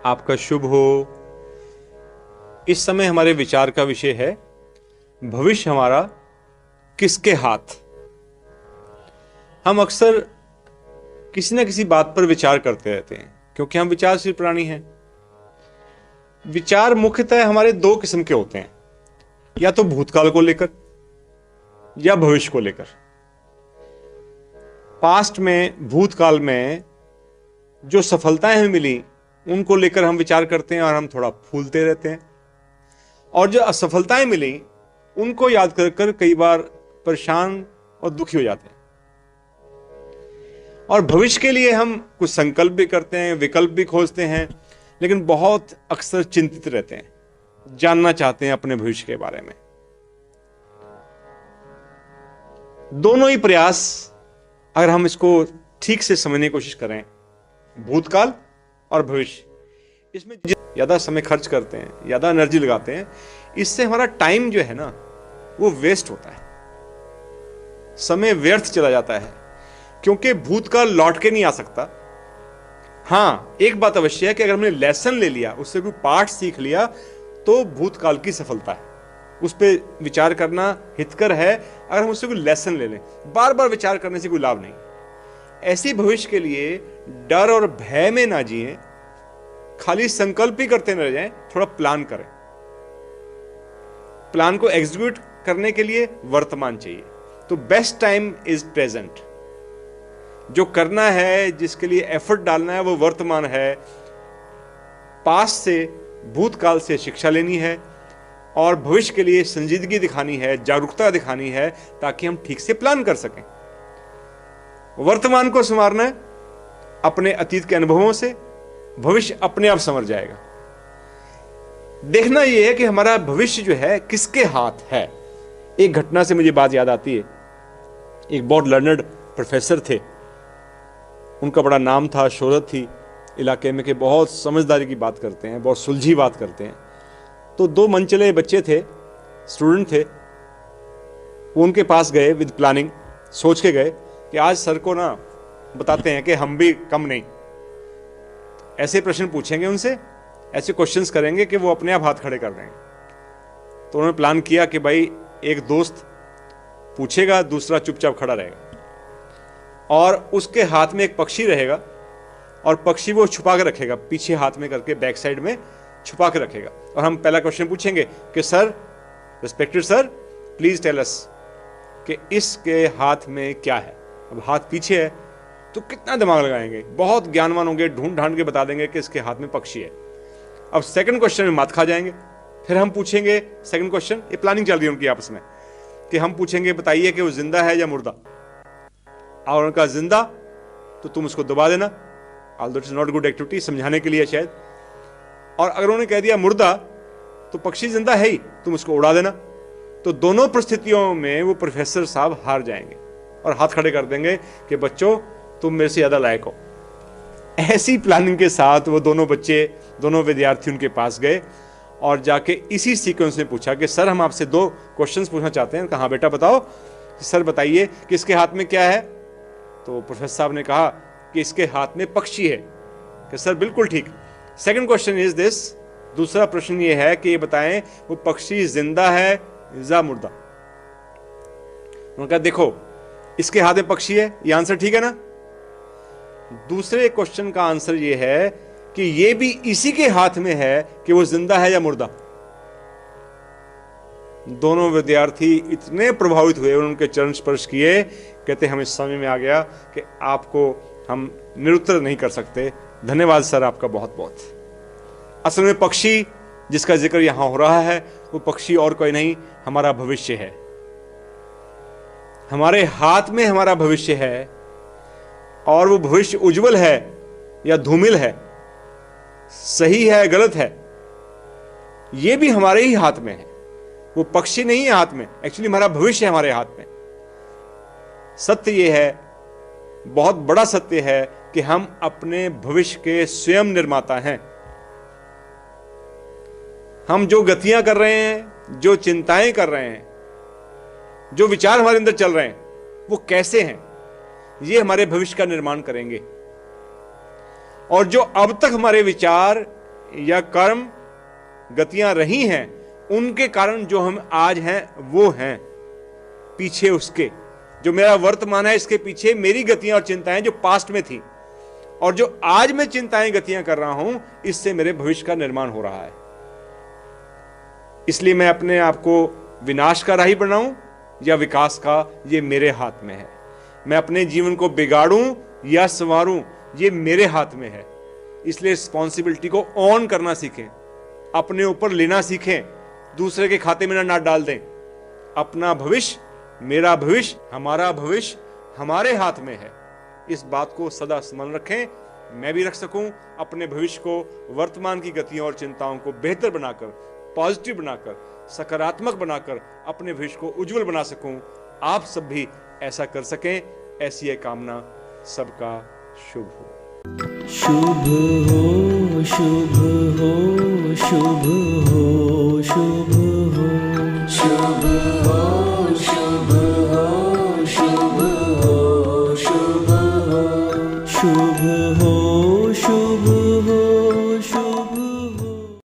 आपका शुभ हो। इस समय हमारे विचार का विषय है भविष्य हमारा किसके हाथ। हम अक्सर किसी न किसी बात पर विचार करते रहते हैं क्योंकि हम विचारशील प्राणी हैं। विचार मुख्यतः हमारे दो किस्म के होते हैं, या तो भूतकाल को लेकर या भविष्य को लेकर। पास्ट में, भूतकाल में जो सफलताएं हमें मिली उनको लेकर हम विचार करते हैं और हम थोड़ा फूलते रहते हैं, और जो असफलताएं मिली उनको याद कर कर कई बार परेशान और दुखी हो जाते हैं। और भविष्य के लिए हम कुछ संकल्प भी करते हैं, विकल्प भी खोजते हैं, लेकिन बहुत अक्सर चिंतित रहते हैं, जानना चाहते हैं अपने भविष्य के बारे में। दोनों ही प्रयास अगर हम इसको ठीक से समझने की कोशिश करें, भूतकाल और भविष्य, इसमें ज्यादा समय खर्च करते हैं, ज्यादा एनर्जी लगाते हैं, इससे हमारा टाइम जो है ना वो वेस्ट होता है, समय व्यर्थ चला जाता है, क्योंकि भूतकाल लौट के नहीं आ सकता। हां, एक बात अवश्य है कि अगर हमने लेसन ले लिया, उससे कोई पाठ सीख लिया, तो भूतकाल की सफलता है, उस पर विचार करना हितकर है। अगर हम उससे कोई लेसन ले लें, बार बार विचार करने से कोई लाभ नहीं। ऐसी भविष्य के लिए डर और भय में ना जिएं, खाली संकल्प ही करते न रह जाएं, थोड़ा प्लान करें। प्लान को एग्जीक्यूट करने के लिए वर्तमान चाहिए, तो बेस्ट टाइम इज प्रेजेंट। जो करना है, जिसके लिए एफर्ट डालना है, वो वर्तमान है। पास्ट से, भूतकाल से शिक्षा लेनी है और भविष्य के लिए संजीदगी दिखानी है, जागरूकता दिखानी है, ताकि हम ठीक से प्लान कर सकें। वर्तमान को संवारना है अपने अतीत के अनुभवों से, भविष्य अपने आप संवर जाएगा। देखना यह है कि हमारा भविष्य जो है किसके हाथ है। एक घटना से मुझे बात याद आती है। एक बहुत लर्नड प्रोफेसर थे, उनका बड़ा नाम था, शोहरत थी इलाके में, कि बहुत समझदारी की बात करते हैं, बहुत सुलझी बात करते हैं। तो दो मनचले बच्चे थे, स्टूडेंट थे, वो उनके पास गए विद प्लानिंग, सोच के गए कि आज सर को ना बताते हैं कि हम भी कम नहीं। ऐसे प्रश्न पूछेंगे उनसे, ऐसे क्वेश्चंस करेंगे कि वो अपने आप हाथ खड़े कर देंगे। तो उन्होंने प्लान किया कि भाई एक दोस्त पूछेगा, दूसरा चुपचाप खड़ा रहेगा, और उसके हाथ में एक पक्षी रहेगा, और पक्षी वो छुपा के रखेगा, पीछे हाथ में करके बैक साइड में छुपा के रखेगा। और हम पहला क्वेश्चन पूछेंगे कि sir, respected sir, please tell us कि इसके हाथ में क्या है। अब हाथ पीछे है तो कितना दिमाग लगाएंगे, बहुत ज्ञानवान होंगे, ढूंढ ढांड के बता देंगे कि इसके हाथ में पक्षी है। अब सेकंड क्वेश्चन में मात खा जाएंगे। फिर हम पूछेंगे सेकंड क्वेश्चन, ये प्लानिंग चल रही है उनकी आपस में, कि हम पूछेंगे बताइए कि वो जिंदा है या मुर्दा। और उनका जिंदा तो तुम उसको दबा देना, although it is not good activity, समझाने के लिए शायद। और अगर उन्होंने कह दिया मुर्दा, तो पक्षी जिंदा है ही, तुम उसको उड़ा देना। तो दोनों परिस्थितियों में वो प्रोफेसर साहब हार जाएंगे और हाथ खड़े कर देंगे कि बच्चों तुम मेरे से ज्यादा लायक हो। ऐसी प्लानिंग के साथ वो दोनों बच्चे, दोनों विद्यार्थी उनके पास गए और जाके इसी सीक्वेंस में पूछा कि सर, हम आपसे दो क्वेश्चंस पूछना चाहते हैं। कहा बेटा बताओ। सर बताइए कि इसके हाथ में क्या है। तो प्रोफेसर साहब ने कहा कि इसके हाथ में पक्षी है। कि सर बिल्कुल ठीक। सेकंड क्वेश्चन इज दिस, दूसरा प्रश्न ये है कि ये बताएं वो पक्षी जिंदा है या मुर्दा। उन्होंने कहा देखो, इसके हाथ में पक्षी है, ये आंसर ठीक है ना। दूसरे क्वेश्चन का आंसर ये है कि ये भी इसी के हाथ में है कि वो जिंदा है या मुर्दा। दोनों विद्यार्थी इतने प्रभावित हुए, उनके चरण स्पर्श किए, कहते हमें समझ में आ गया कि आपको हम निरुत्तर नहीं कर सकते, धन्यवाद सर आपका बहुत बहुत। असल में पक्षी जिसका जिक्र यहां हो रहा है, वो पक्षी और कोई नहीं, हमारा भविष्य है। हमारे हाथ में हमारा भविष्य है, और वो भविष्य उज्जवल है या धूमिल है, सही है गलत है, ये भी हमारे ही हाथ में है। वो पक्षी नहीं है हाथ में, एक्चुअली हमारा भविष्य है हमारे हाथ में। सत्य ये है, बहुत बड़ा सत्य है कि हम अपने भविष्य के स्वयं निर्माता हैं। हम जो गतियां कर रहे हैं, जो चिंताएं कर रहे हैं, जो विचार हमारे अंदर चल रहे हैं, वो कैसे हैं, ये हमारे भविष्य का निर्माण करेंगे। और जो अब तक हमारे विचार या कर्म गतियां रही हैं, उनके कारण जो हम आज हैं वो हैं, पीछे उसके जो मेरा वर्तमान है इसके पीछे मेरी गतियां और चिंताएं जो पास्ट में थी, और जो आज मैं चिंताएं गतियां कर रहा हूं, इससे मेरे भविष्य का निर्माण हो रहा है। इसलिए मैं अपने आप को विनाश का राही बनाऊं या विकास का, ये मेरे हाथ में है। मैं अपने जीवन को बिगाड़ूं या संवारूं, ये मेरे हाथ में है। इसलिए रिस्पॉन्सिबिलिटी को ऑन करना सीखें, अपने ऊपर लेना सीखें, दूसरे के खाते में ना डाल दें। अपना भविष्य, मेरा भविष्य, हमारा भविष्य हमारे हाथ में है। इस बात को सदा स्मरण रखें, मैं भी रख सकूं, अपने भविष्य को, वर्तमान की गतियों और चिंताओं को बेहतर बनाकर, पॉजिटिव बनाकर, सकारात्मक बनाकर अपने भविष्य को उज्जवल बना सकूं। आप सब भी ऐसा कर सकें, ऐसी है कामना। सबका शुभ हो। शुभ हो, शुभ हो, शुभ हो, शुभ हो, शुभ हो, शुभ हो, शुभ हो, शुभ हो, शुभ